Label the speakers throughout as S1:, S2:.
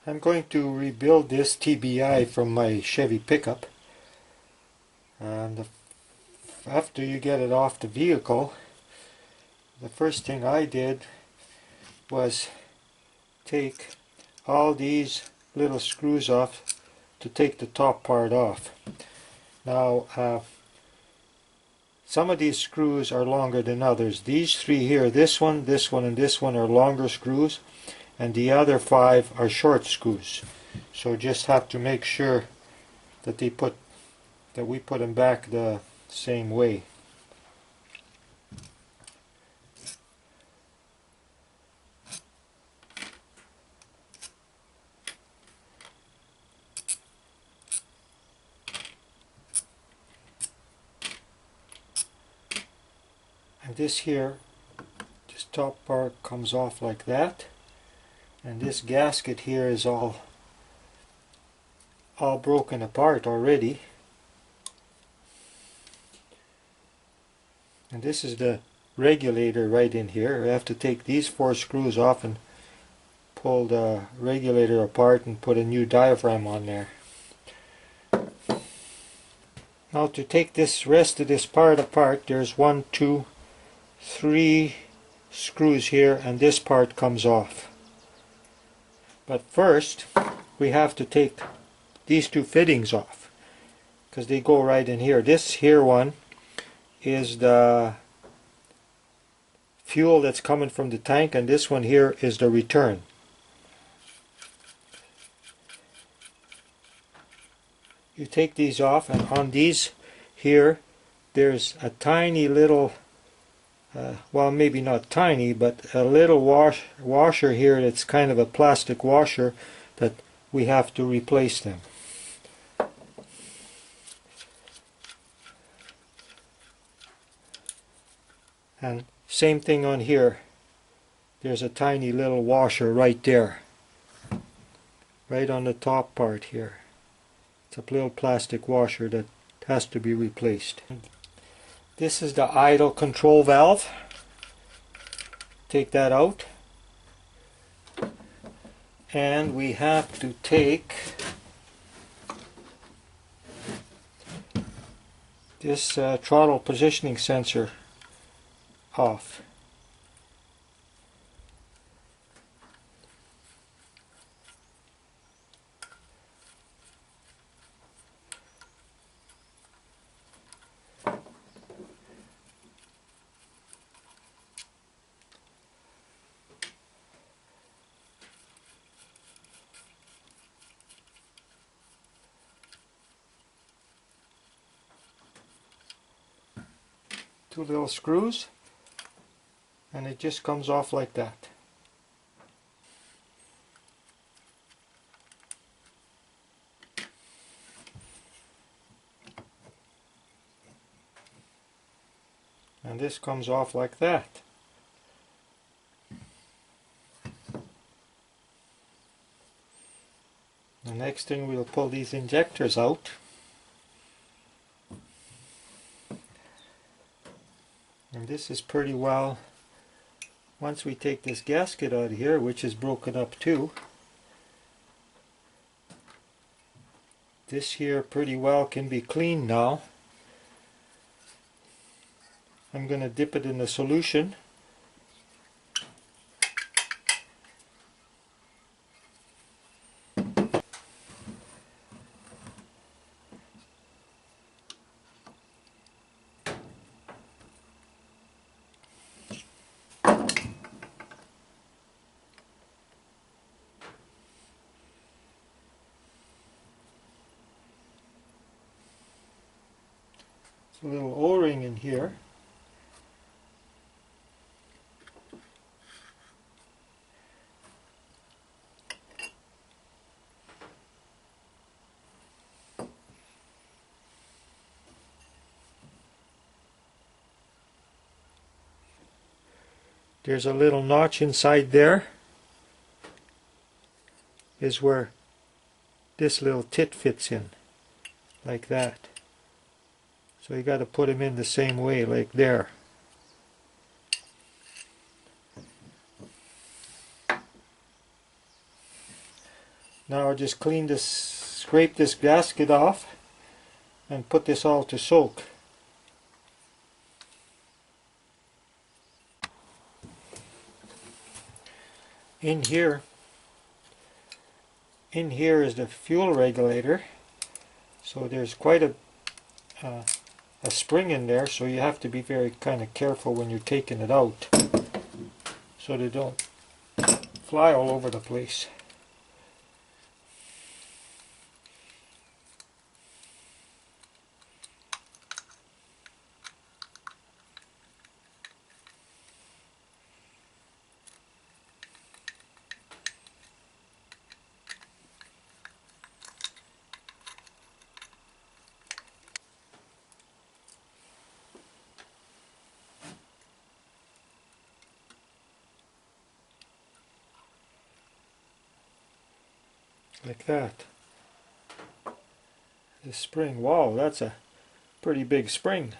S1: I'm going to rebuild this TBI from my Chevy pickup, and after you get it off the vehicle, the first thing I did was take all these little screws off to take the top part off. Now some of these screws are longer than others. These three here, this one, and this one are longer screws, and the other 5 are short screws. So just have to make sure that we put them back the same way. And this here, this top part comes off like that, and this gasket here is all broken apart already. And this is the regulator right in here. I have to take these 4 screws off and pull the regulator apart and put a new diaphragm on there. Now to take this rest of this part apart, there's 1, 2, 3 screws here, and this part comes off. But first we have to take these 2 fittings off, because they go right in here. This here one is the fuel that's coming from the tank, and this one here is the return. You take these off, and on these here there's a tiny little well, maybe not tiny, but a little washer here that's kind of a plastic washer that we have to replace them. And same thing on here. There's a tiny little washer right there, right on the top part here. It's a little plastic washer that has to be replaced. This is the idle control valve. Take that out. And we have to take this throttle positioning sensor off. Two little screws, and it just comes off like that. And this comes off like that. The next thing, we'll pull these injectors out. And this is pretty well, once we take this gasket out of here, which is broken up too, this here pretty well can be cleaned now. I'm going to dip it in the solution. A little O-ring in here. There's a little notch inside there, is where this little tit fits in, like that. So you got to put them in the same way, like there. Now just clean this, scrape this gasket off and put this all to soak. In here is the fuel regulator, so there's quite a spring in there, so you have to be very kind of careful when you're taking it out so they don't fly all over the place. Like that. This spring, wow, that's a pretty big spring.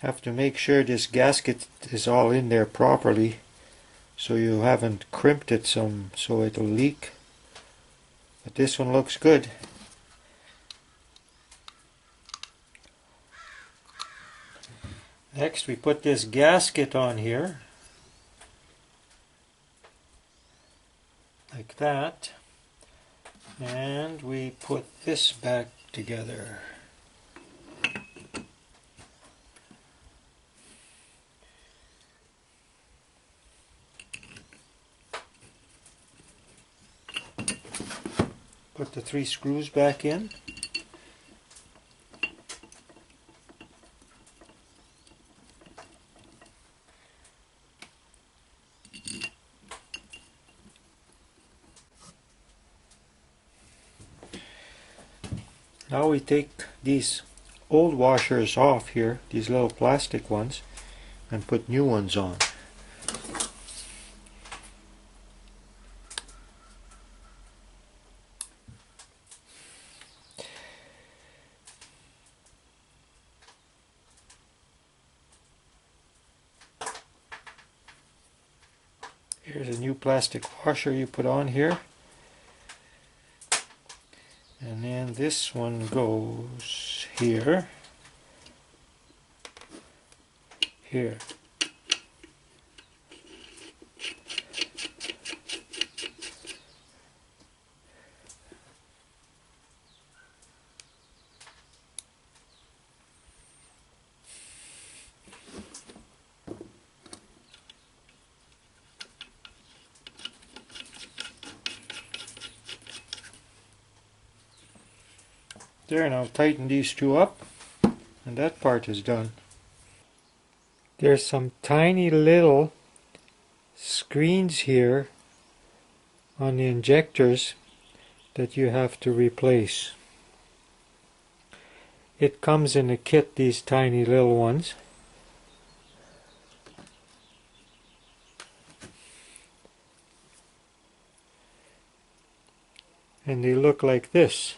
S1: Have to make sure this gasket is all in there properly, so you haven't crimped it some so it'll leak. But this one looks good. Next we put this gasket on here, like that, and we put this back together. Put the 3 screws back in. Now we take these old washers off here, these little plastic ones, and put new ones on. Here's a new plastic washer you put on here. And then this one goes here, here. There, now tighten these 2 up, and that part is done. There's some tiny little screens here on the injectors that you have to replace. It comes in a kit, these tiny little ones. And they look like this.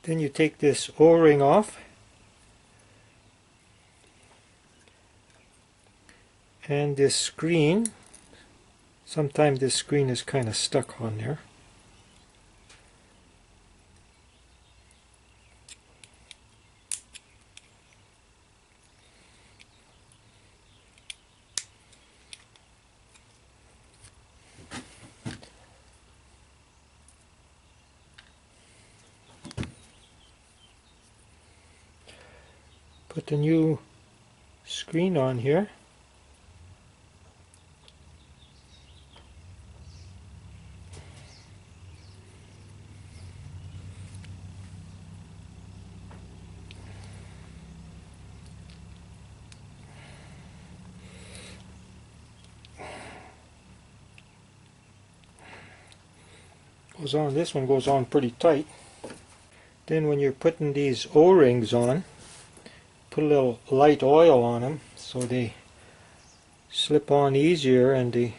S1: Then you take this O-ring off, and this screen, sometimes this screen is kind of stuck on there. Put the new screen on here. Goes on, this one goes on pretty tight. Then when you're putting these O-rings on, put a little light oil on them so they slip on easier and they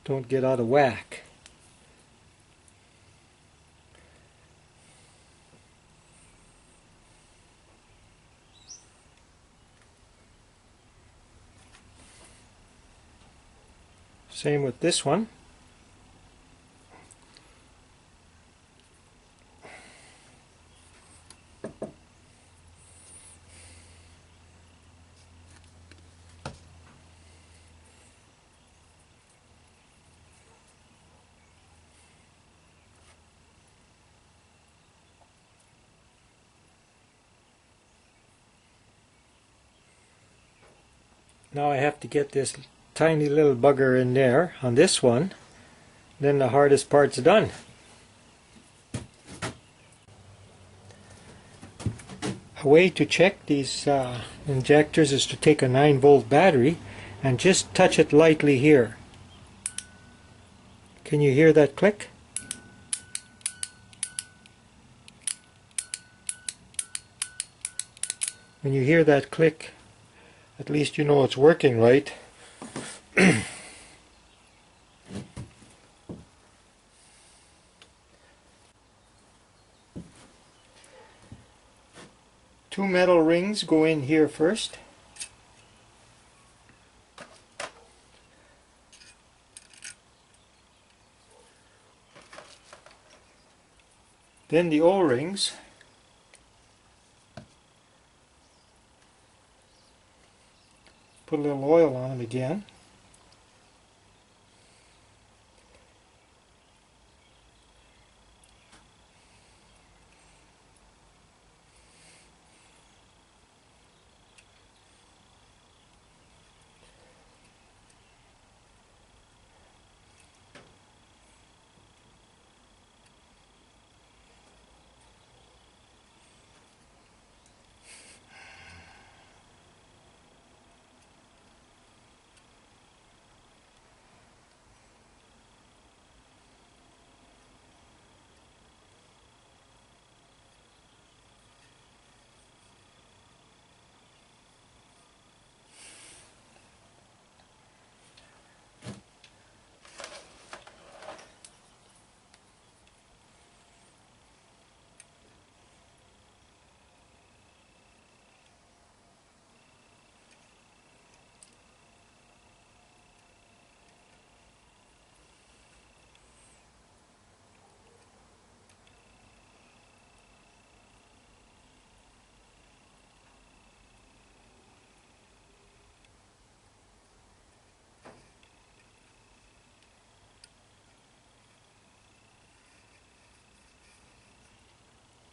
S1: don't get out of whack. Same with this one. Now I have to get this tiny little bugger in there on this one, then the hardest part's done. A way to check these injectors is to take a 9-volt battery and just touch it lightly here. Can you hear that click? When you hear that click, at least you know it's working right. Two metal rings go in here first. Then the O-rings. Put a little oil on them again.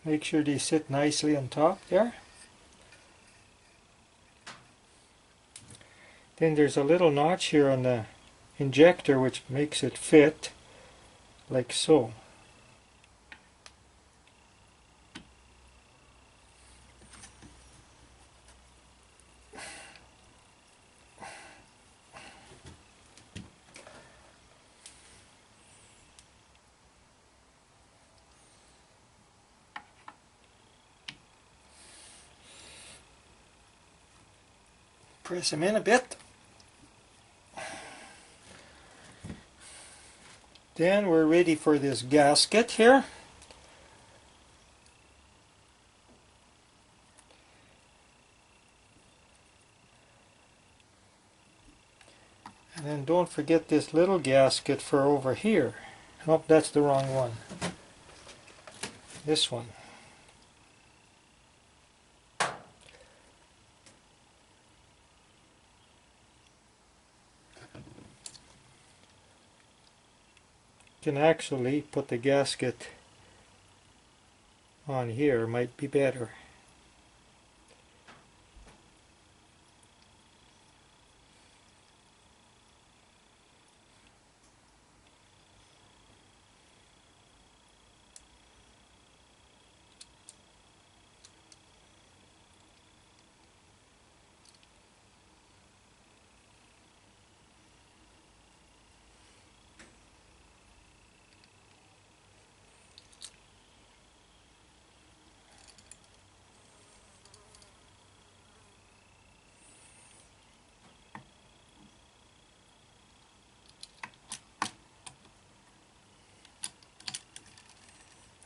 S1: Make sure they sit nicely on top there. Then there's a little notch here on the injector which makes it fit like so. Press them in a bit. Then we're ready for this gasket here. And then don't forget this little gasket for over here. Nope, that's the wrong one. This one. You can actually put the gasket on here, might be better.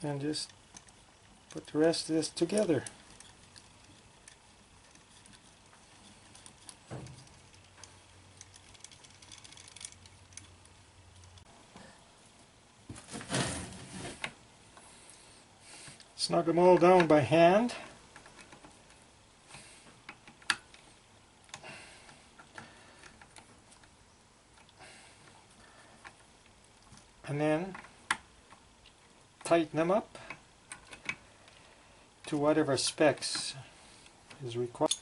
S1: And just put the rest of this together. Snug them all down by hand. And then tighten them up to whatever specs is required.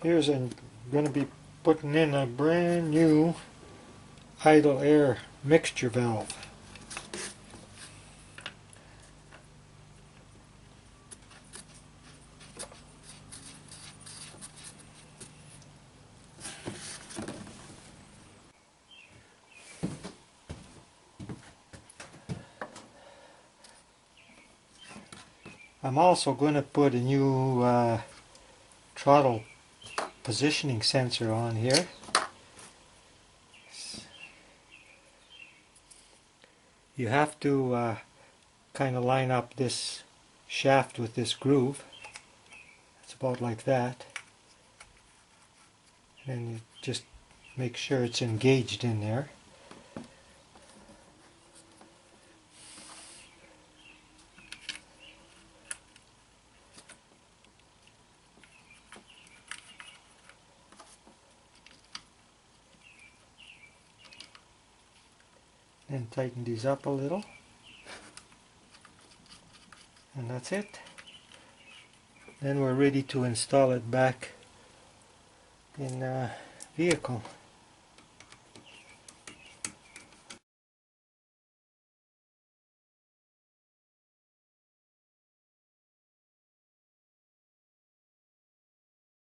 S1: Here's I'm going to be putting in a brand new idle air mixture valve. I'm also going to put a new throttle positioning sensor on here. You have to kind of line up this shaft with this groove. It's about like that. And you just make sure it's engaged in there. And tighten these up a little, and that's it. Then we're ready to install it back in the vehicle.